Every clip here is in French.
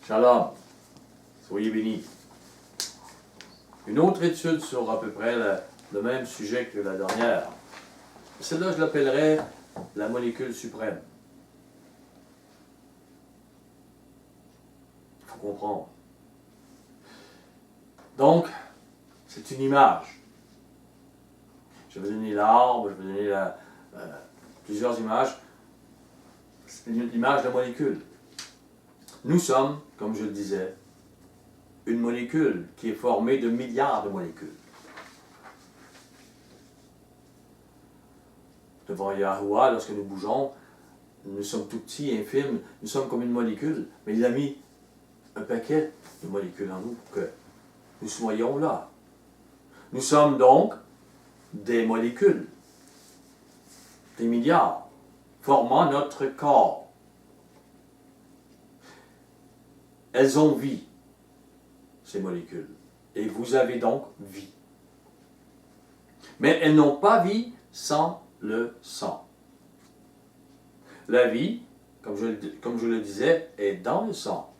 Shalom. Soyez bénis. Une autre étude sur à peu près le même sujet que la dernière. Celle-là, je l'appellerais la molécule suprême. Il faut comprendre. Donc, c'est une image. Je vais donner l'arbre, je vais donner plusieurs images. C'est l'image de la molécule. Nous sommes, comme je le disais, une molécule qui est formée de milliards de molécules. Devant Yahuwah, lorsque nous bougeons, nous sommes tout petits, infimes, nous sommes comme une molécule, mais il a mis un paquet de molécules en nous pour que nous soyons là. Nous sommes donc des molécules, des milliards, formant notre corps. Elles ont vie, ces molécules, et vous avez donc vie. Mais elles n'ont pas vie sans le sang. La vie, comme je le disais, est dans le sang.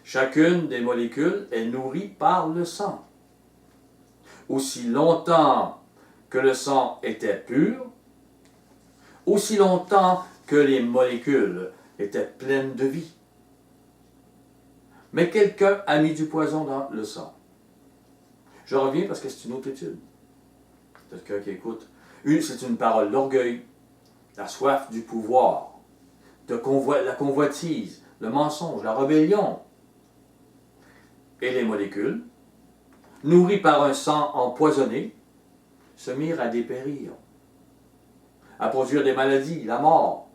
Chacune des molécules est nourrie par le sang. Aussi longtemps que le sang était pur, aussi longtemps que les molécules étaient pleines de vie. Mais quelqu'un a mis du poison dans le sang. Je reviens parce que c'est une autre étude. Quelqu'un qui écoute. C'est une parole d'orgueil, la soif du pouvoir, la convoitise, le mensonge, la rébellion. Et les molécules, nourries par un sang empoisonné, se mirent à dépérir, à produire des maladies, la mort.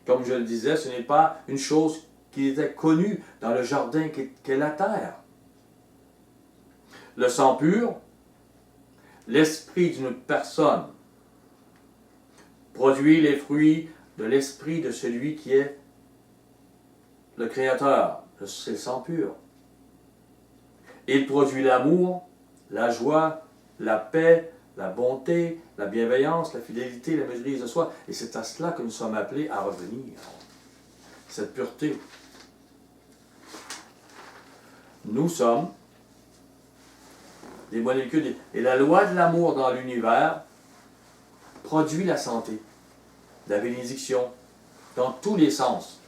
Comme je le disais, ce n'est pas une chose qui était connue dans le jardin qu'est la terre. Le sang pur, l'esprit d'une personne, produit les fruits de l'esprit de celui qui est le Créateur. C'est le sang pur. Il produit l'amour, la joie, la paix, la bonté, la bienveillance, la fidélité, la maîtrise de soi. Et c'est à cela que nous sommes appelés à revenir. Cette pureté. Nous sommes des molécules. Et la loi de l'amour dans l'univers produit la santé, la bénédiction, dans tous les sens.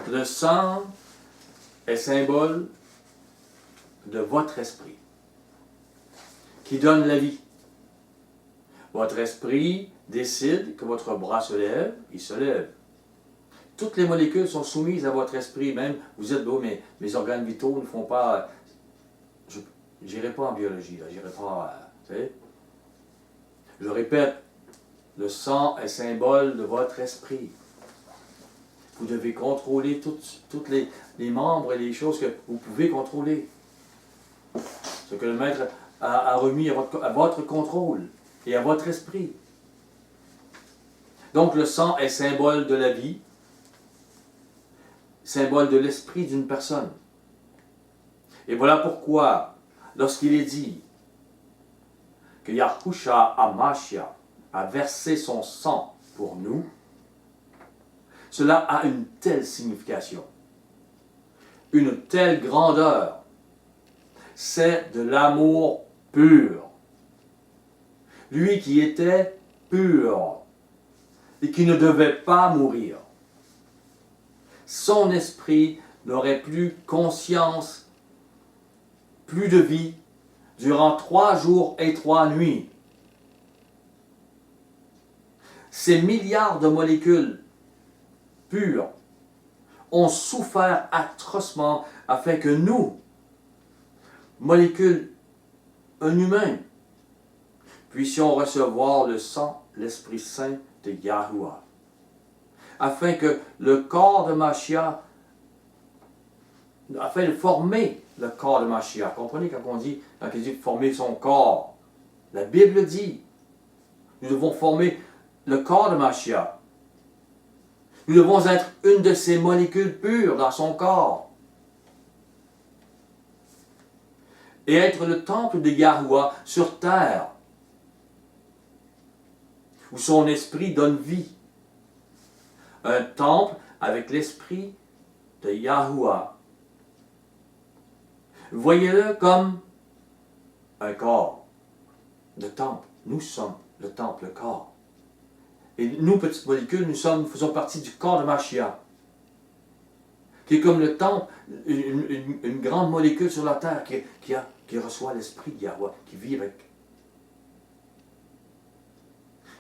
Le sang est symbole de votre esprit, qui donne la vie. Votre esprit décide que votre bras se lève, il se lève. Toutes les molécules sont soumises à votre esprit, même vous êtes beau, mais mes organes vitaux ne font pas... Je n'irai pas en biologie, je n'irai pas... vous savez? Je répète, le sang est symbole de votre esprit. Vous devez contrôler toutes les membres et les choses que vous pouvez contrôler. Ce que le Maître a remis à votre contrôle et à votre esprit. Donc le sang est symbole de la vie, symbole de l'esprit d'une personne. Et voilà pourquoi, lorsqu'il est dit que Yahushua HaMashiach a versé son sang pour nous, cela a une telle signification, une telle grandeur. C'est de l'amour pur. Lui qui était pur et qui ne devait pas mourir. Son esprit n'aurait plus conscience, plus de vie, durant 3 jours et 3 nuits. Ces milliards de molécules pures ont souffert atrocement afin que nous, molécules, un humain, puissions recevoir le sang, l'Esprit Saint de Yahuwah, afin que le corps de Mashiach, afin de former le corps de Mashiach. Comprenez quand il dit former son corps. La Bible dit, nous devons former le corps de Mashiach. Nous devons être une de ces molécules pures dans son corps. Et être le temple de Yahuwah sur terre, où son esprit donne vie. Un temple avec l'esprit de Yahuwah. Voyez-le comme un corps, le temple. Nous sommes le temple, le corps. Et nous, petites molécules, nous faisons partie du corps de Mashiach, qui est comme le temple, une grande molécule sur la terre qui reçoit l'esprit de Yahweh, qui vit avec,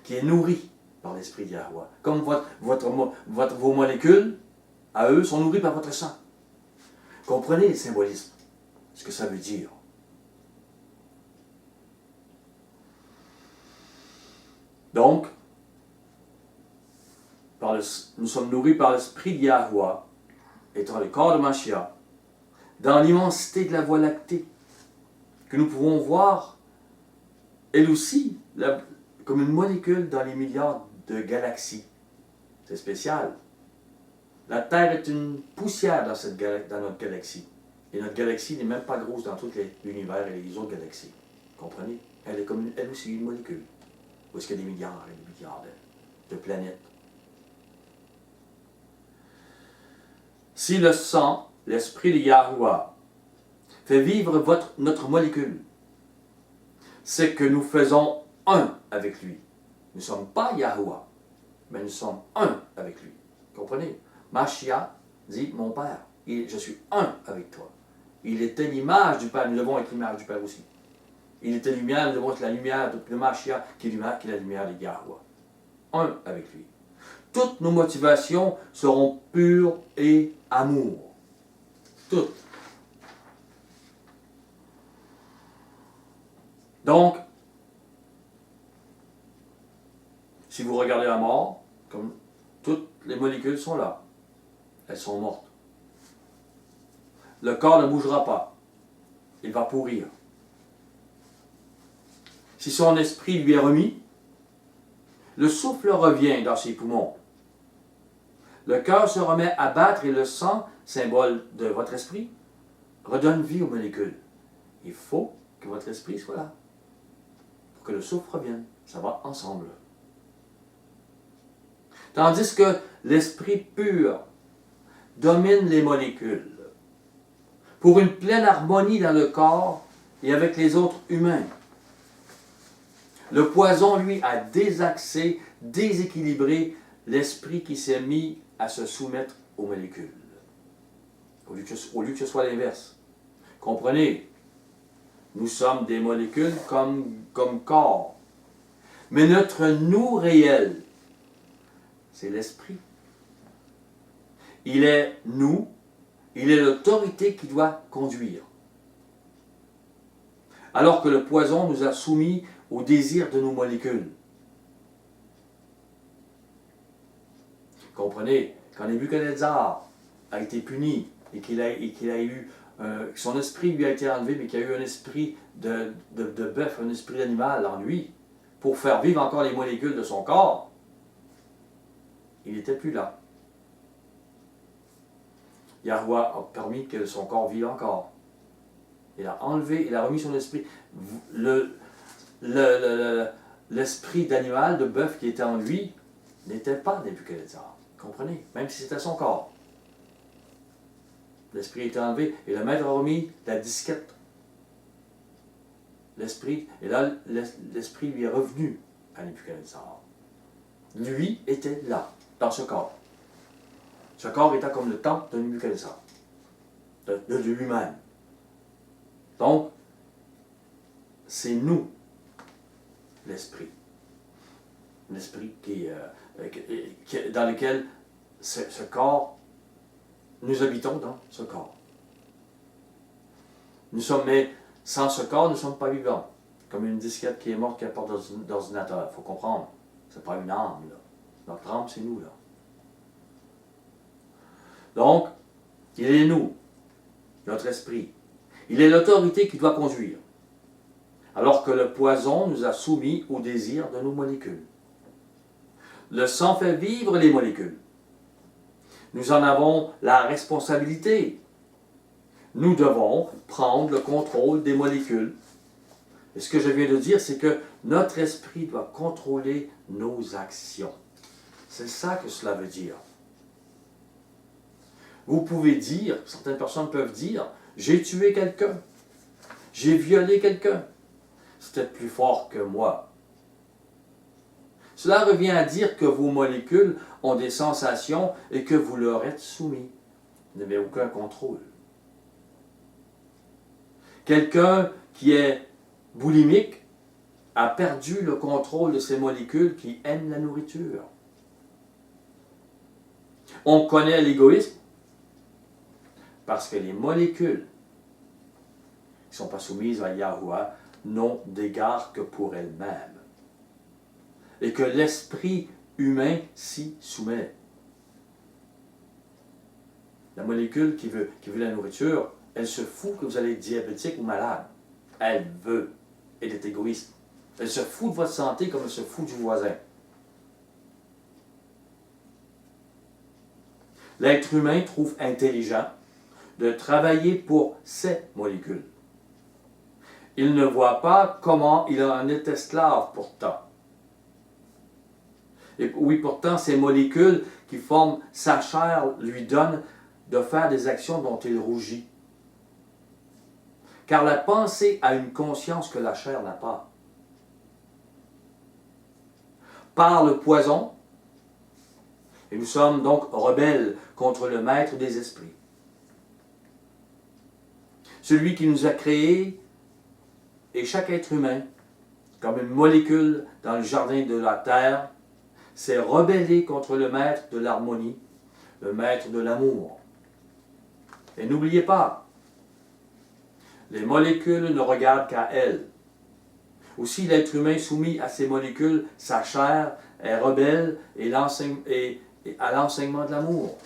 qui est nourri par l'esprit de Yahweh. Comme vos molécules, à eux, sont nourries par votre sang. Comprenez les symbolismes, ce que ça veut dire. Donc, nous sommes nourris par l'esprit de Yahweh, étant le corps de Mashiach, dans l'immensité de la Voie lactée, que nous pouvons voir, elle aussi, comme une molécule dans les milliards de galaxies. C'est spécial. La Terre est une poussière dans notre galaxie. Et notre galaxie n'est même pas grosse dans tout l'univers et les autres galaxies. Comprenez? Elle est comme elle aussi une molécule. Où est-ce qu'il y a des milliards et des milliards de planètes. Si le sang, l'esprit de Yahuwah, fait vivre notre molécule, c'est que nous faisons un avec lui. Nous ne sommes pas Yahuwah, mais nous sommes un avec lui. Comprenez? Mashiach dit, mon Père, je suis un avec toi. Il était l'image du Père, nous devons être l'image du Père aussi. Il était lumière, nous devons être la lumière de Mashiach, qui est la lumière de Yahuwah. Un avec lui. Toutes nos motivations seront pures et amour. Toutes. Donc, si vous regardez la mort, comme toutes les molécules sont là, elles sont mortes. Le corps ne bougera pas. Il va pourrir. Si son esprit lui est remis, le souffle revient dans ses poumons. Le cœur se remet à battre et le sang, symbole de votre esprit, redonne vie aux molécules. Il faut que votre esprit soit là pour que le souffle revienne. Ça va ensemble. Tandis que l'esprit pur domine les molécules pour une pleine harmonie dans le corps et avec les autres humains. Le poison, lui, a désaxé, déséquilibré l'esprit qui s'est mis à se soumettre aux molécules. Au lieu que ce soit l'inverse. Comprenez? Nous sommes des molécules comme corps. Mais notre nous réel, c'est l'esprit. Il est nous, il est l'autorité qui doit conduire. Alors que le poison nous a soumis au désir de nos molécules. Comprenez, quand Nebuchadnezzar a été puni et qu'il a eu, son esprit lui a été enlevé, mais qu'il a eu un esprit de bœuf, un esprit d'animal en lui, pour faire vivre encore les molécules de son corps, il n'était plus là. Yahweh a permis que son corps vive encore. Il a enlevé, il a remis son esprit. L'esprit d'animal, de bœuf qui était en lui, n'était pas Nebuchadnezzar. Comprenez? Même si c'était son corps. L'esprit était enlevé et le maître a remis la disquette. L'esprit, et là, l'esprit lui est revenu à Nebuchadnezzar. Lui était là, dans ce corps. Ce corps était comme le temple de Nebuchadnezzar, de lui-même. Donc, c'est nous, l'esprit. L'esprit dans lequel ce corps, nous habitons dans ce corps. Nous sommes, mais sans ce corps, nous ne sommes pas vivants. Comme une disquette qui est morte qui apporte d'ordinateur. Il faut comprendre. Ce n'est pas une âme, là. Notre âme, c'est nous, là. Donc, il est nous, notre esprit. Il est l'autorité qui doit conduire. Alors que le poison nous a soumis au désir de nos molécules. Le sang fait vivre les molécules. Nous en avons la responsabilité. Nous devons prendre le contrôle des molécules. Et ce que je viens de dire, c'est que notre esprit doit contrôler nos actions. C'est ça que cela veut dire. Vous pouvez dire, certaines personnes peuvent dire, j'ai tué quelqu'un, j'ai violé quelqu'un, c'était plus fort que moi. Cela revient à dire que vos molécules ont des sensations et que vous leur êtes soumis. Vous n'avez aucun contrôle. Quelqu'un qui est boulimique a perdu le contrôle de ses molécules qui aiment la nourriture. On connaît l'égoïsme parce que les molécules qui ne sont pas soumises à Yahuwah n'ont d'égard que pour elles-mêmes. Et que l'esprit humain s'y soumet. La molécule qui veut la nourriture, elle se fout que vous allez être diabétique ou malade. Elle veut. Elle est égoïste. Elle se fout de votre santé comme elle se fout du voisin. L'être humain trouve intelligent de travailler pour ses molécules. Il ne voit pas comment il en est esclave pourtant. Et oui, pourtant, ces molécules qui forment sa chair lui donnent de faire des actions dont il rougit. Car la pensée a une conscience que la chair n'a pas. Par le poison, et nous sommes donc rebelles contre le maître des esprits. Celui qui nous a créés, et chaque être humain, comme une molécule dans le jardin de la terre, s'est rebellé contre le maître de l'harmonie, le maître de l'amour. Et n'oubliez pas, les molécules ne regardent qu'à elles. Aussi l'être humain soumis à ces molécules, sa chair est rebelle et à l'enseignement de l'amour.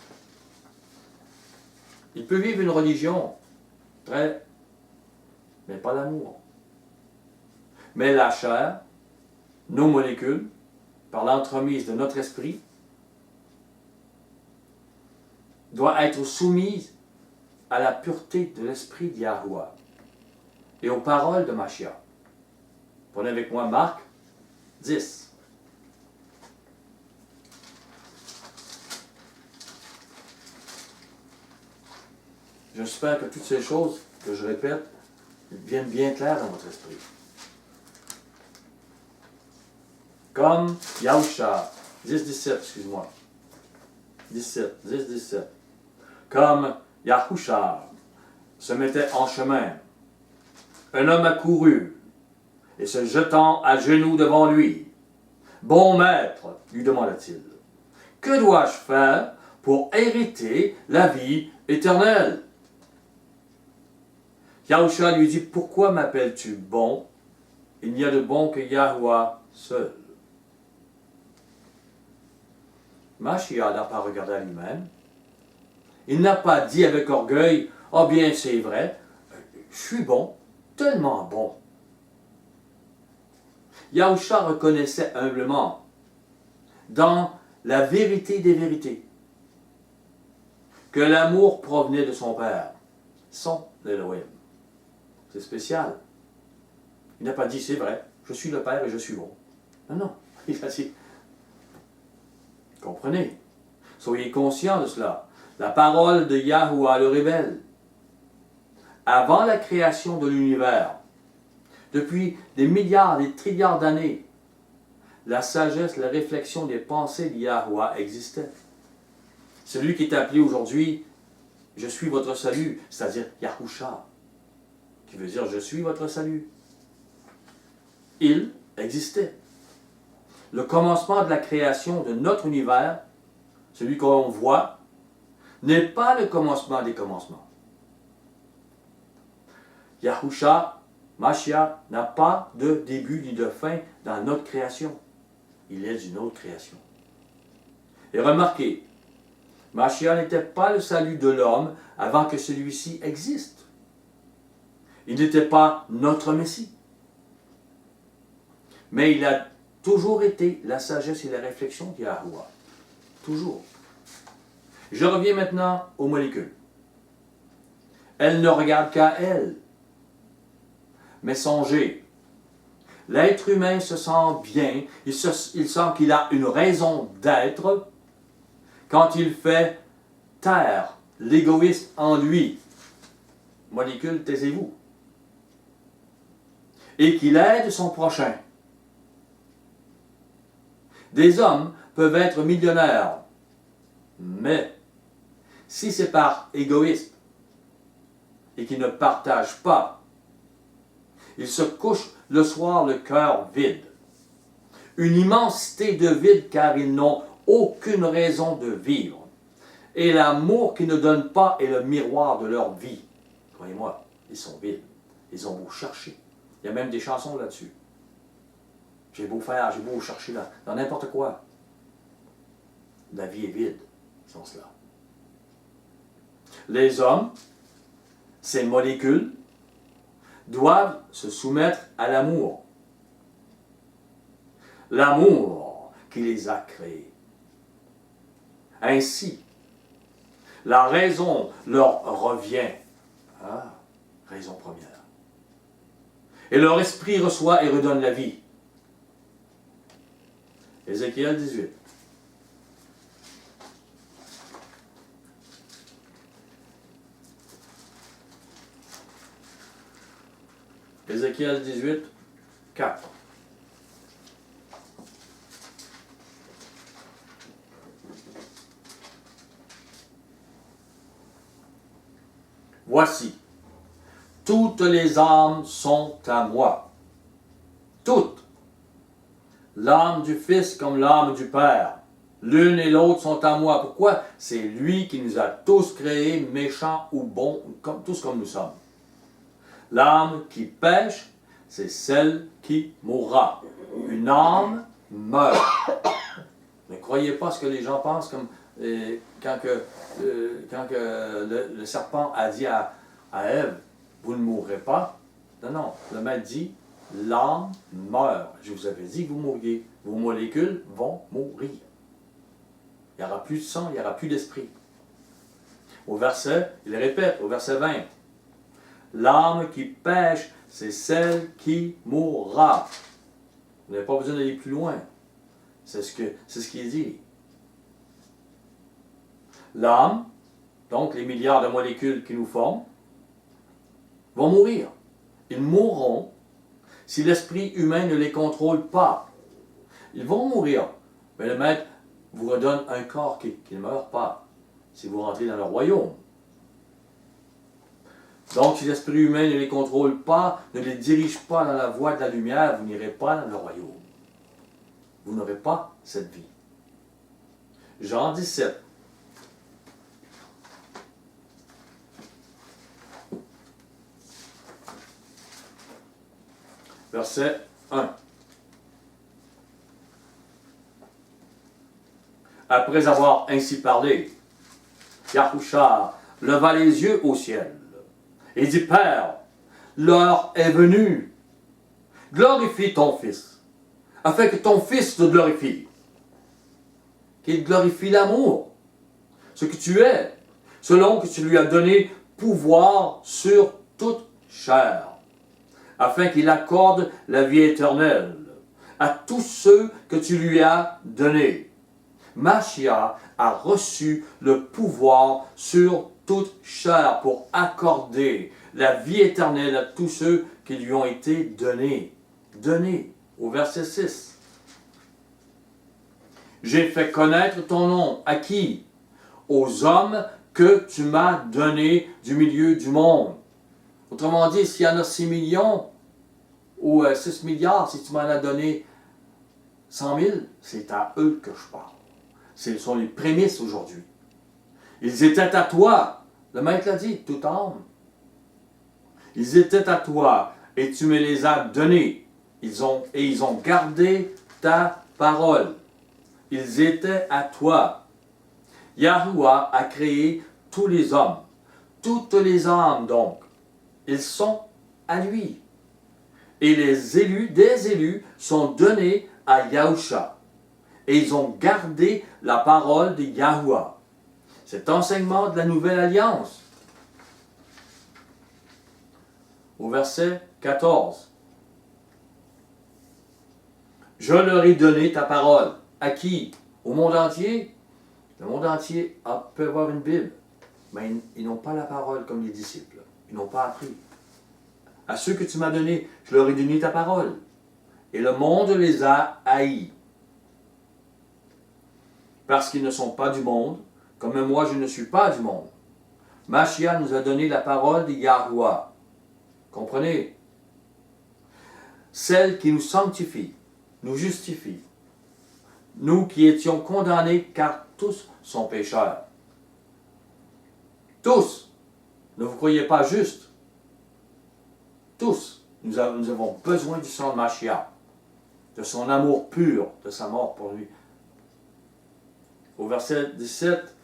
Il peut vivre une religion, mais pas l'amour. Mais la chair, nos molécules, par l'entremise de notre esprit, doit être soumise à la pureté de l'esprit de Yahuwah et aux paroles de Mashiach. Prenez avec moi Marc 10. J'espère que toutes ces choses que je répète deviennent bien claires dans votre esprit. Comme Yahusha, 10-17, excuse-moi. 10-17. Comme Yahusha se mettait en chemin, un homme accourut et se jetant à genoux devant lui. Bon maître, lui demanda-t-il, que dois-je faire pour hériter la vie éternelle? Yahusha lui dit, pourquoi m'appelles-tu bon? Il n'y a de bon que Yahuwah seul. Mashiach n'a pas regardé à lui-même. Il n'a pas dit avec orgueil, « Ah bien, c'est vrai, je suis bon, tellement bon. » Yahusha reconnaissait humblement, dans la vérité des vérités, que l'amour provenait de son Père, son Elohim. C'est spécial. Il n'a pas dit, c'est vrai, je suis le Père et je suis bon. Non, non, il a dit, comprenez, soyez conscients de cela. La parole de Yahuwah le révèle. Avant la création de l'univers, depuis des milliards, des trilliards d'années, la sagesse, la réflexion des pensées de Yahuwah existait. Celui qui est appelé aujourd'hui, je suis votre salut, c'est-à-dire Yahusha, qui veut dire je suis votre salut. Il existait. Le commencement de la création de notre univers, celui qu'on voit, n'est pas le commencement des commencements. Yahusha, Mashiach, n'a pas de début ni de fin dans notre création. Il est une autre création. Et remarquez, Mashiach n'était pas le salut de l'homme avant que celui-ci existe. Il n'était pas notre Messie. Mais il a toujours été la sagesse et la réflexion de Yahuwah. Toujours. Je reviens maintenant aux molécules. Elles ne regardent qu'à elles. Mais songez, l'être humain se sent bien, il sent qu'il a une raison d'être quand il fait taire l'égoïsme en lui. Molécule, taisez-vous. Et qu'il aide son prochain. Des hommes peuvent être millionnaires, mais si c'est par égoïsme et qu'ils ne partagent pas, ils se couchent le soir le cœur vide. Une immensité de vide car ils n'ont aucune raison de vivre. Et l'amour qu'ils ne donnent pas est le miroir de leur vie. Croyez-moi, ils sont vides. Ils ont beau chercher. Il y a même des chansons là-dessus. J'ai beau faire, j'ai beau chercher là, dans n'importe quoi. La vie est vide, sans cela. Les hommes, ces molécules, doivent se soumettre à l'amour. L'amour qui les a créés. Ainsi, la raison leur revient. Ah, raison première. Et leur esprit reçoit et redonne la vie. Ézéchiel 18. Ézéchiel 18, 4. Voici, toutes les âmes sont à moi. Toutes. L'âme du Fils comme l'âme du Père. L'une et l'autre sont à moi. Pourquoi? C'est lui qui nous a tous créés, méchants ou bons, tous comme nous sommes. L'âme qui pêche, c'est celle qui mourra. Une âme meurt. Ne croyez pas ce que les gens pensent comme quand le serpent a dit à Ève, vous ne mourrez pas. Non, non, le maître dit, l'âme meurt. Je vous avais dit que vous mourriez. Vos molécules vont mourir. Il n'y aura plus de sang, il n'y aura plus d'esprit. Au verset, il répète, au verset 20, l'âme qui pêche, c'est celle qui mourra. Vous n'avez pas besoin d'aller plus loin. C'est ce qui est dit. L'âme, donc les milliards de molécules qui nous forment, vont mourir. Ils mourront si l'esprit humain ne les contrôle pas. Ils vont mourir. Mais le maître vous redonne un corps qui ne meurt pas si vous rentrez dans le royaume. Donc, si l'esprit humain ne les contrôle pas, ne les dirige pas dans la voie de la lumière, vous n'irez pas dans le royaume. Vous n'aurez pas cette vie. Jean 17. Verset 1. Après avoir ainsi parlé, Yahusha leva les yeux au ciel et dit, Père, l'heure est venue. Glorifie ton Fils, afin que ton Fils te glorifie. Qu'il glorifie l'amour, ce que tu es, selon que tu lui as donné pouvoir sur toute chair, afin qu'il accorde la vie éternelle à tous ceux que tu lui as donnés. Machia a reçu le pouvoir sur toute chair pour accorder la vie éternelle à tous ceux qui lui ont été donnés. Donnés, au verset 6. J'ai fait connaître ton nom. À qui? Aux hommes que tu m'as donnés du milieu du monde. Autrement dit, s'il y en a 6 millions ou 6 milliards, si tu m'en as donné 100 000, c'est à eux que je parle. Ce sont les prémices aujourd'hui. Ils étaient à toi. Le maître l'a dit, toute âme. Ils étaient à toi et tu me les as donnés. Ils ont gardé ta parole. Ils étaient à toi. Yahuwah a créé tous les hommes. Toutes les âmes donc. Ils sont à lui. Et les élus, des élus, sont donnés à Yahusha. Et ils ont gardé la parole de Yahuwah. Cet enseignement de la nouvelle alliance. Au verset 14. Je leur ai donné ta parole. À qui? Au monde entier? Le monde entier peut avoir une Bible. mais ils n'ont pas la parole comme les disciples. Ils n'ont pas appris. À ceux que tu m'as donnés, je leur ai donné ta parole. Et le monde les a haïs. Parce qu'ils ne sont pas du monde, comme moi je ne suis pas du monde. Mashiach nous a donné la parole de Yahuwah. Comprenez? Celle qui nous sanctifie, nous justifie. Nous qui étions condamnés car tous sont pécheurs. Tous. Ne vous croyez pas juste. Tous. Nous avons besoin du sang de Mashiach, de son amour pur, de sa mort pour lui. Au verset 17,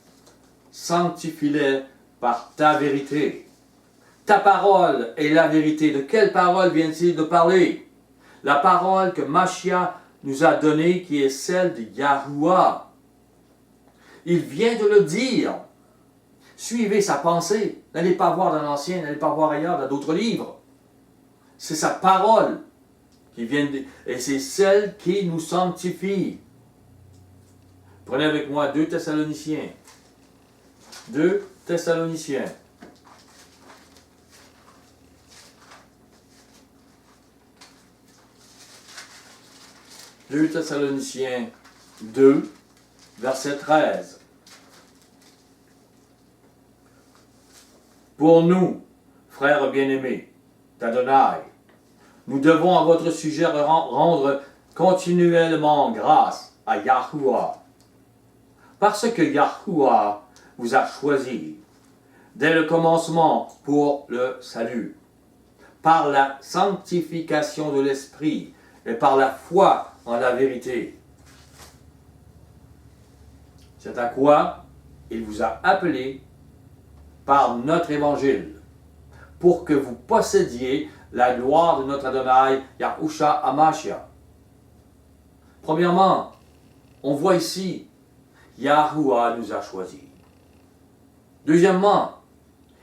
sanctifie-les par ta vérité. Ta parole est la vérité. De quelle parole vient-il de parler? La parole que Mashiach nous a donnée, qui est celle de Yahuwah. Il vient de le dire. Suivez sa pensée. N'allez pas voir dans l'Ancien, n'allez pas voir ailleurs, dans d'autres livres. C'est sa parole qui vient de... Et c'est celle qui nous sanctifie. Prenez avec moi 2 Thessaloniciens. 2 Thessaloniciens. 2 Thessaloniciens 2, verset 13. Pour nous, frères bien-aimés d'Adonai, nous devons à votre sujet rendre continuellement grâce à Yahuwah, parce que Yahuwah vous a choisi dès le commencement pour le salut, par la sanctification de l'Esprit et par la foi en la vérité. C'est à quoi il vous a appelé par notre évangile, pour que vous possédiez la gloire de notre Adonai, Yahusha Hamashiach. Premièrement, on voit ici, Yahuwah nous a choisis. Deuxièmement,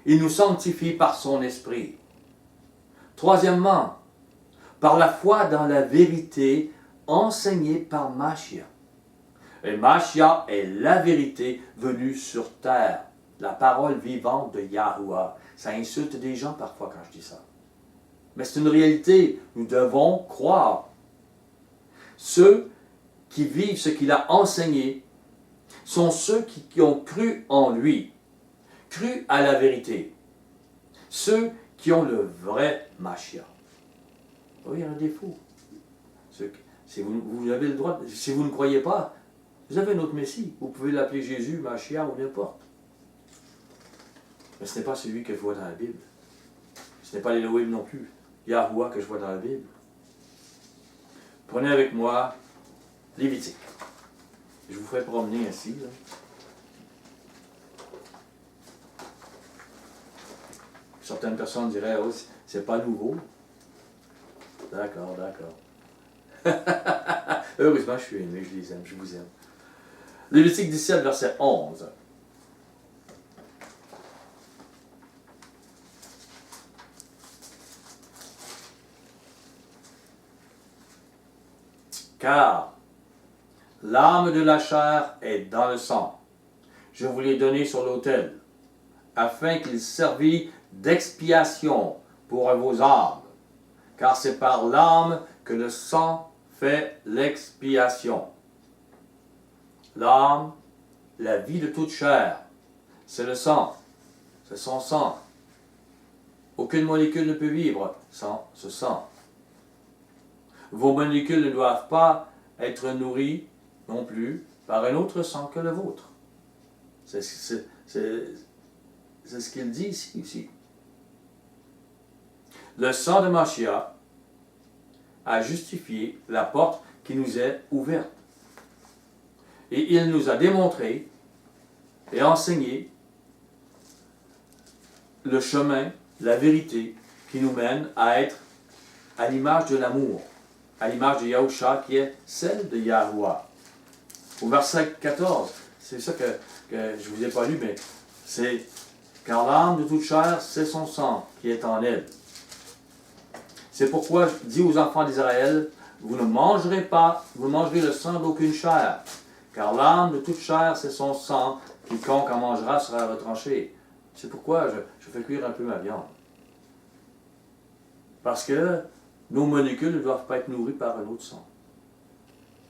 il nous sanctifie par son esprit. Troisièmement, par la foi dans la vérité enseignée par Mashiach. Et Mashiach est la vérité venue sur terre, la parole vivante de Yahuwah. Ça insulte des gens parfois quand je dis ça. Mais c'est une réalité, nous devons croire. Ceux qui vivent ce qu'il a enseigné sont ceux qui ont cru en lui, cru à la vérité. Ceux qui ont le vrai Mashiach. Oui, il y a un défaut. Si vous avez le droit, si vous ne croyez pas, vous avez un autre Messie. Vous pouvez l'appeler Jésus, Mashiach ou n'importe. Mais ce n'est pas celui que je vois dans la Bible. Ce n'est pas l'Élohim non plus. Yahuwah que je vois dans la Bible. Prenez avec moi Lévitique. Je vous ferai promener ainsi. Là. Certaines personnes diraient, oh, c'est pas nouveau. D'accord, d'accord. Heureusement, je suis aimé, je les aime, je vous aime. Lévitique 17, verset 11. Car l'âme de la chair est dans le sang. Je vous l'ai donné sur l'autel, afin qu'il servît d'expiation pour vos âmes. Car c'est par l'âme que le sang fait l'expiation. L'âme, la vie de toute chair, c'est le sang, c'est son sang. Aucune molécule ne peut vivre sans ce sang. Vos molécules ne doivent pas être nourries non plus par un autre sang que le vôtre. C'est ce qu'il dit ici. Le sang de Mashiach a justifié la porte qui nous est ouverte. Et il nous a démontré et enseigné le chemin, la vérité qui nous mène à être à l'image de l'amour, à l'image de Yahusha qui est celle de Yahuwah. Au verset 14, c'est ça que je ne vous ai pas lu, mais c'est « Car l'âme de toute chair, c'est son sang qui est en elle. » C'est pourquoi je dis aux enfants d'Israël, vous ne mangerez le sang d'aucune chair, car l'âme de toute chair, c'est son sang, quiconque en mangera sera retranché. C'est pourquoi je fais cuire un peu ma viande. Parce que nos molécules ne doivent pas être nourries par un autre sang.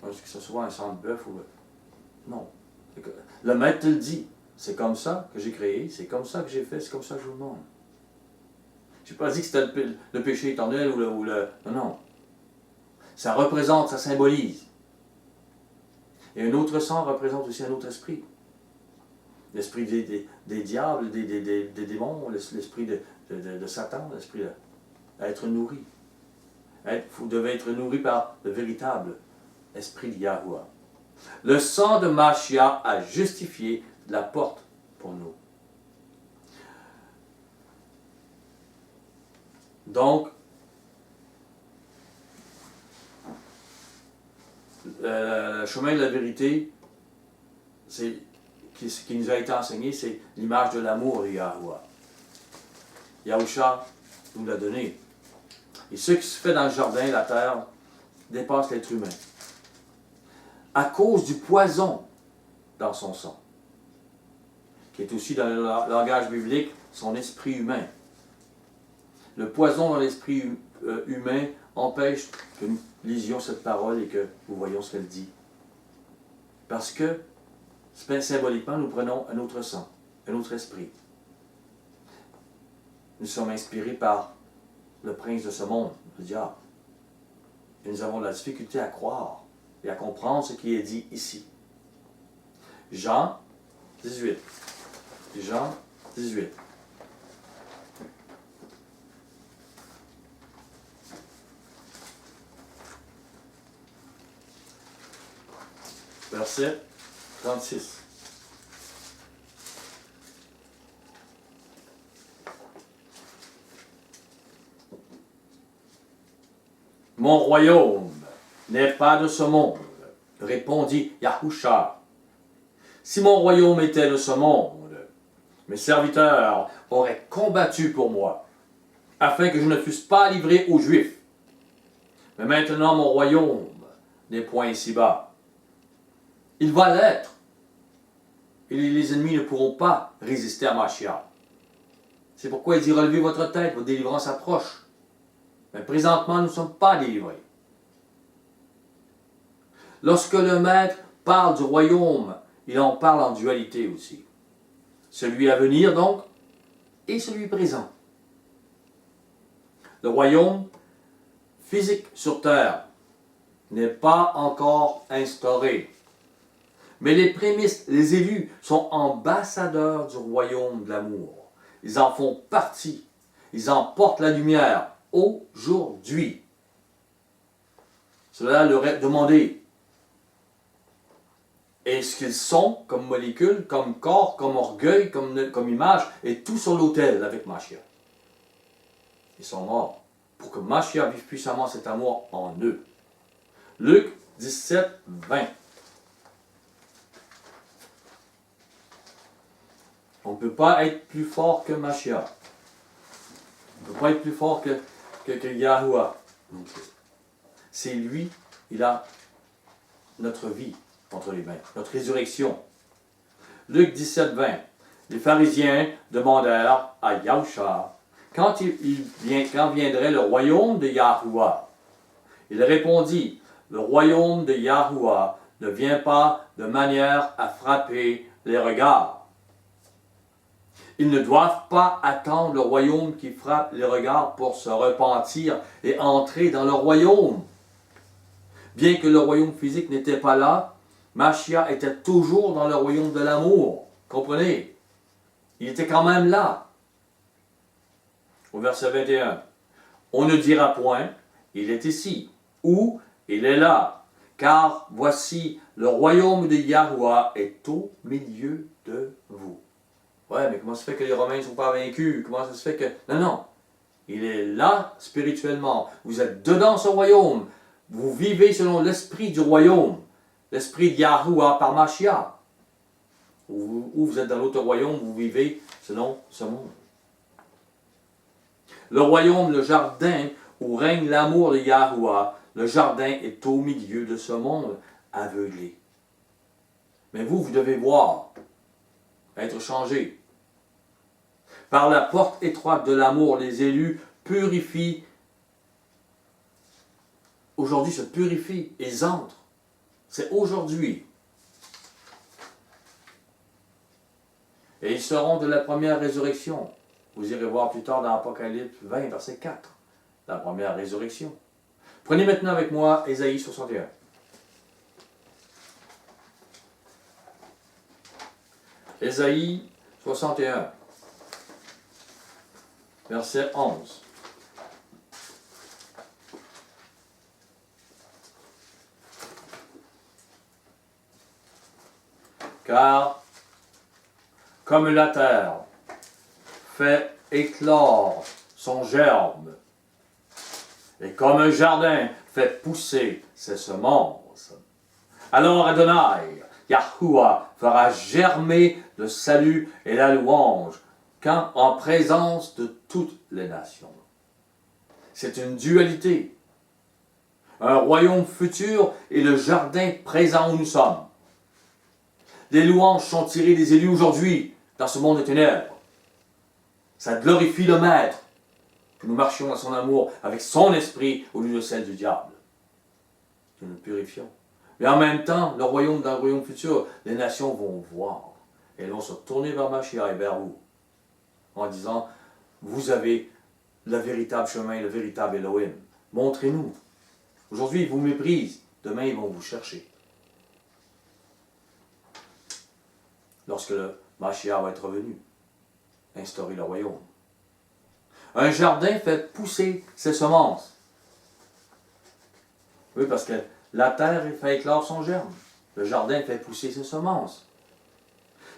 Que ce soit un sang de bœuf ou... Non. Le maître te le dit. C'est comme ça que j'ai créé, c'est comme ça que j'ai fait, c'est comme ça que je vous demande. Je n'ai pas dit que c'était le péché éternel ou le... Non, non. Ça représente, ça symbolise. Et un autre sang représente aussi un autre esprit. L'esprit des diables, des démons, l'esprit de Satan, l'esprit d'être nourri. Vous devez être nourri par le véritable esprit de Yahuwah. Le sang de Mashiach a justifié la porte pour nous. Donc, le chemin de la vérité, ce qui nous a été enseigné, c'est l'image de l'amour de Yahuwah. Yahusha nous l'a donné. Et ce qui se fait dans le jardin, la terre, dépasse l'être humain. À cause du poison dans son sang, qui est aussi dans le langage biblique son esprit humain. Le poison dans l'esprit humain empêche que nous lisions cette parole et que nous voyions ce qu'elle dit. Parce que, symboliquement, nous prenons un autre sang, un autre esprit. Nous sommes inspirés par le prince de ce monde, le diable. Et nous avons la difficulté à croire et à comprendre ce qui est dit ici. Jean 18. Jean 18. Verset 36. Mon royaume n'est pas de ce monde, répondit Yahusha. Si mon royaume était de ce monde, mes serviteurs auraient combattu pour moi, afin que je ne fusse pas livré aux Juifs. Mais maintenant mon royaume n'est point ici-bas. Il va l'être. Et les ennemis ne pourront pas résister à Mashiach. C'est pourquoi il dit relevez votre tête, votre délivrance approche. Mais présentement, nous ne sommes pas délivrés. Lorsque le maître parle du royaume, il en parle en dualité aussi. Celui à venir donc, et celui présent. Le royaume physique sur terre n'est pas encore instauré. Mais les prémices, les élus, sont ambassadeurs du royaume de l'amour. Ils en font partie. Ils en portent la lumière aujourd'hui. Cela leur est demandé. Et ce qu'ils sont comme molécules, comme corps, comme orgueil, comme image, est tout sur l'autel avec Mashiach. Ils sont morts pour que Mashiach vive puissamment cet amour en eux. Luc 17, 20. On ne peut pas être plus fort que Mashiach. On ne peut pas être plus fort que Yahuwah. C'est lui, il a notre vie entre les mains, notre résurrection. Luc 17, 20. Les pharisiens demandèrent à Yahusha quand viendrait le royaume de Yahuwah. Il répondit, le royaume de Yahuwah ne vient pas de manière à frapper les regards. Ils ne doivent pas attendre le royaume qui frappe les regards pour se repentir et entrer dans le royaume. Bien que le royaume physique n'était pas là, Mashiach était toujours dans le royaume de l'amour. Comprenez? Il était quand même là. Au verset 21. On ne dira point, il est ici, ou il est là, car voici, le royaume de Yahuwah est au milieu de vous. Ouais, mais comment ça se fait que les Romains ne sont pas vaincus? Comment ça se fait que... Non, non. Il est là spirituellement. Vous êtes dedans ce royaume. Vous vivez selon l'esprit du royaume. L'esprit de Yahuwah par Mashiach. Ou vous êtes dans l'autre royaume, vous vivez selon ce monde. Le royaume, le jardin où règne l'amour de Yahuwah, le jardin est au milieu de ce monde aveuglé. Mais vous devez voir, être changé. Par la porte étroite de l'amour, les élus purifient. Aujourd'hui, se purifient. Ils entrent. C'est aujourd'hui. Et ils seront de la première résurrection. Vous irez voir plus tard dans Apocalypse 20, verset 4. La première résurrection. Prenez maintenant avec moi Ésaïe 61. Ésaïe 61, verset 11. Car, comme la terre fait éclore son germe, et comme un jardin fait pousser ses semences, alors Adonai, Yahuwah, fera germer le salut et la louange, quand en présence de toutes les nations. C'est une dualité. Un royaume futur et le jardin présent où nous sommes. Les louanges sont tirées des élus aujourd'hui, dans ce monde de ténèbres. Ça glorifie le Maître, que nous marchions dans son amour avec son esprit au lieu de celle du diable. Que nous purifions. Mais en même temps, dans le royaume futur, les nations vont voir. Et elles vont se tourner vers Mashiach et vers vous. En disant, vous avez le véritable chemin, le véritable Elohim. Montrez-nous. Aujourd'hui, ils vous méprisent. Demain, ils vont vous chercher. Lorsque le Mashiach va être revenu, instaurer le royaume. Un jardin fait pousser ses semences. Oui, parce que la terre fait éclore son germe. Le jardin fait pousser ses semences.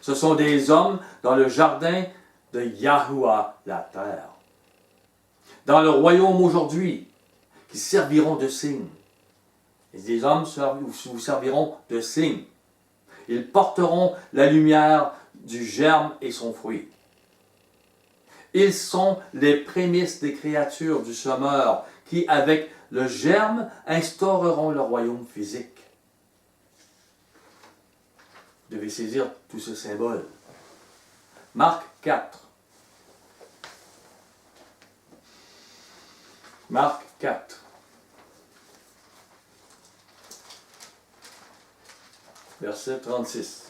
Ce sont des hommes dans le jardin de Yahuwah, la terre. Dans le royaume aujourd'hui, qui serviront de signe. Et des hommes vous serviront de signe. Ils porteront la lumière du germe et son fruit. Ils sont les prémices des créatures du Semeur qui, avec le germe, instaureront le royaume physique. Vous devez saisir tous ces symboles. Marc 4. Marc 4. Verset 36.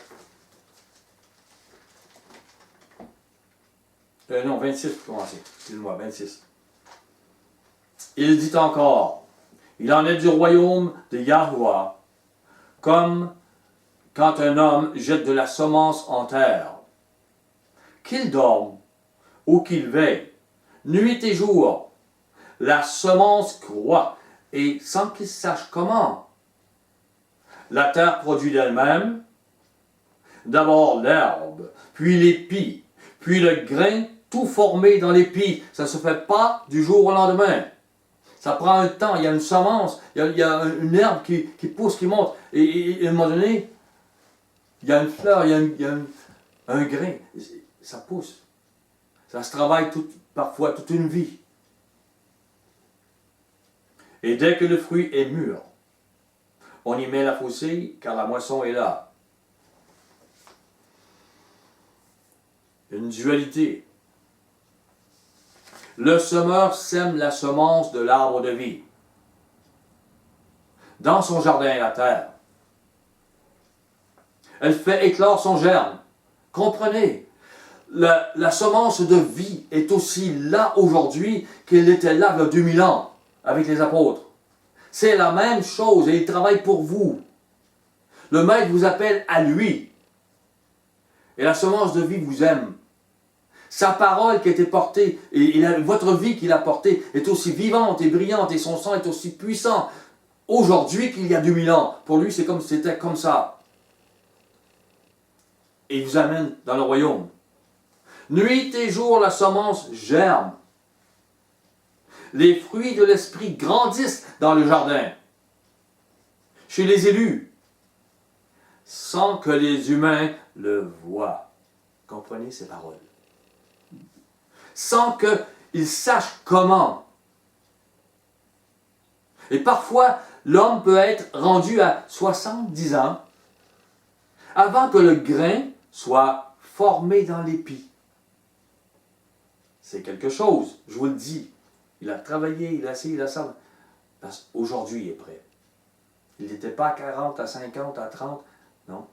Non, 26 pour commencer. Excusez-moi, 26. Il dit encore, il en est du royaume de Yahuwah, comme quand un homme jette de la semence en terre. Qu'il dorme ou qu'il veille, nuit et jour, la semence croît, et sans qu'il sache comment. La terre produit d'elle-même d'abord l'herbe, puis l'épi, puis le grain, tout formé dans l'épi. Ça ne se fait pas du jour au lendemain. Ça prend un temps, il y a une semence, il y a une herbe qui pousse, qui monte. Et à un moment donné, il y a une fleur, il y a un grain. Ça pousse. Ça se travaille parfois toute une vie. Et dès que le fruit est mûr, on y met la faucille, car la moisson est là. Une dualité. Le semeur sème la semence de l'arbre de vie. Dans son jardin, la terre. Elle fait éclore son germe. Comprenez, la semence de vie est aussi là aujourd'hui qu'elle était là il y a 2000 ans avec les apôtres. C'est la même chose et il travaille pour vous. Le Maître vous appelle à lui. Et la semence de vie vous aime. Sa parole qui a été portée, et votre vie qu'il a portée, est aussi vivante et brillante, et son sang est aussi puissant aujourd'hui qu'il y a 2000 ans. Pour lui, c'était comme ça. Et il vous amène dans le royaume. Nuit et jour, la semence germe. Les fruits de l'esprit grandissent dans le jardin, chez les élus, sans que les humains le voient. Comprenez ces paroles. Sans qu'ils sachent comment. Et parfois, l'homme peut être rendu à 70 ans avant que le grain soit formé dans l'épi. c'est quelque chose, je vous le dis. Il a travaillé, il a essayé, il a ça. Parce qu'aujourd'hui, il est prêt. Il n'était pas à 40, à 50, à 30. Non.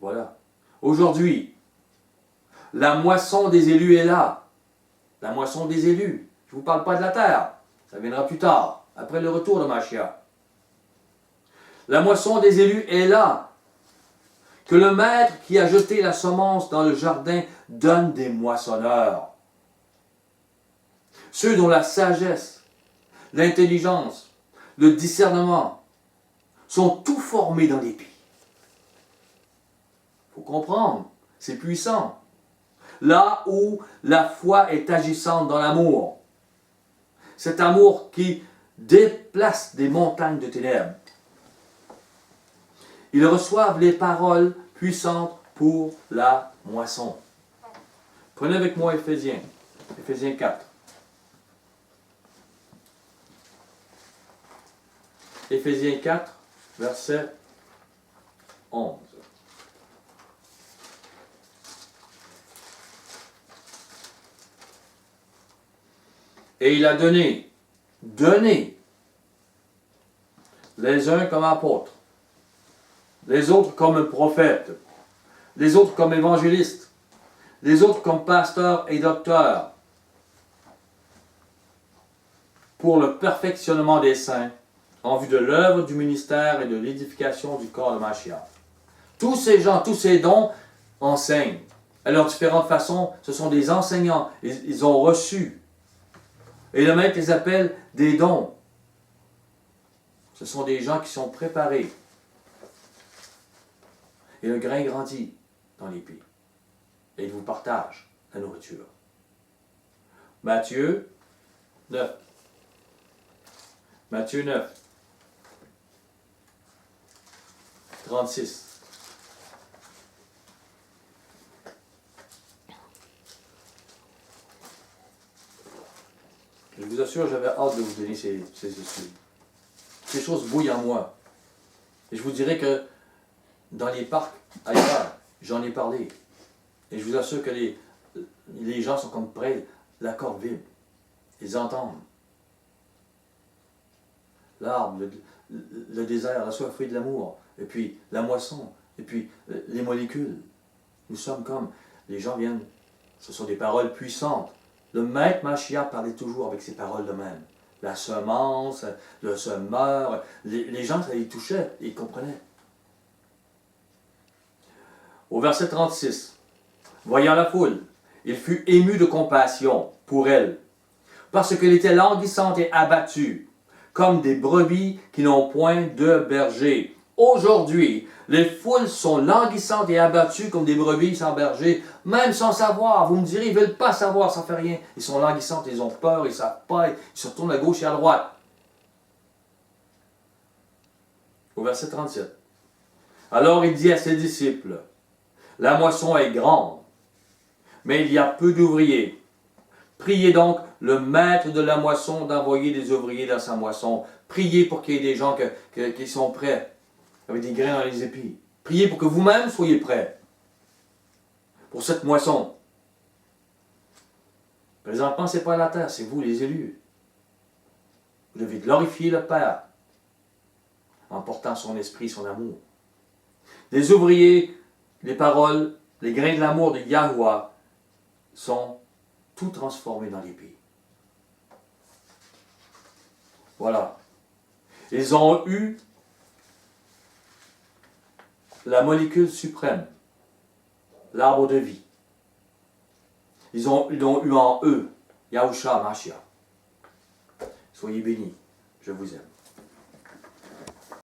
Voilà. Aujourd'hui, la moisson des élus est là. La moisson des élus. Je ne vous parle pas de la terre. Ça viendra plus tard, après le retour de Mashiach. La moisson des élus est là. Que le maître qui a jeté la semence dans le jardin donne des moissonneurs. Ceux dont la sagesse, l'intelligence, le discernement sont tout formés dans l'épis. Il faut comprendre, c'est puissant. Là où la foi est agissante dans l'amour. Cet amour qui déplace des montagnes de ténèbres. Ils reçoivent les paroles puissantes pour la moisson. Prenez avec moi Éphésiens 4. Éphésiens 4, verset 11. Et il a donné les uns comme apôtres, les autres comme prophètes, les autres comme évangélistes, les autres comme pasteurs et docteurs, pour le perfectionnement des saints, en vue de l'œuvre du ministère et de l'édification du corps de Mashiach. Tous ces gens, tous ces dons enseignent. À leurs différentes façons, ce sont des enseignants. Ils ont reçu. Et le maître les appelle des dons. Ce sont des gens qui sont préparés. Et le grain grandit dans l'épi. Et il vous partage la nourriture. Matthieu 9. Matthieu 9. 36. Je vous assure, j'avais hâte de vous donner ces études. Ces choses bouillent en moi. Et je vous dirais que dans les parcs ailleurs, j'en ai parlé. Et je vous assure que les gens sont comme près, la corde vibre. Ils entendent. L'arbre, le désert, la soif fruit de l'amour, et puis la moisson, et puis les molécules. Nous sommes comme, les gens viennent, ce sont des paroles puissantes. Le maître Mashiach parlait toujours avec ces paroles de même. La semence, le semeur, les gens, ça les touchait, ils comprenaient. Au verset 36, voyant la foule, il fut ému de compassion pour elle, parce qu'elle était languissante et abattue, comme des brebis qui n'ont point de berger. Aujourd'hui, les foules sont languissantes et abattues comme des brebis sans berger, même sans savoir. Vous me direz, ils ne veulent pas savoir, ça ne fait rien. Ils sont languissantes, ils ont peur, ils ne savent pas, ils se retournent à gauche et à droite. Au verset 37. Alors il dit à ses disciples, la moisson est grande, mais il y a peu d'ouvriers. Priez donc le maître de la moisson d'envoyer des ouvriers dans sa moisson. Priez pour qu'il y ait des gens qui sont prêts, avec des grains dans les épis. Priez pour que vous-même soyez prêts pour cette moisson. Présentement, ce n'est pas la terre, c'est vous les élus. Vous devez glorifier le Père en portant son esprit, son amour. Les ouvriers, les paroles, les grains de l'amour de Yahweh sont tout transformés dans l'épis. Voilà. Ils ont eu la molécule suprême, l'arbre de vie. Ils l'ont eu en eux, Yahusha Mashiach. Soyez bénis, je vous aime.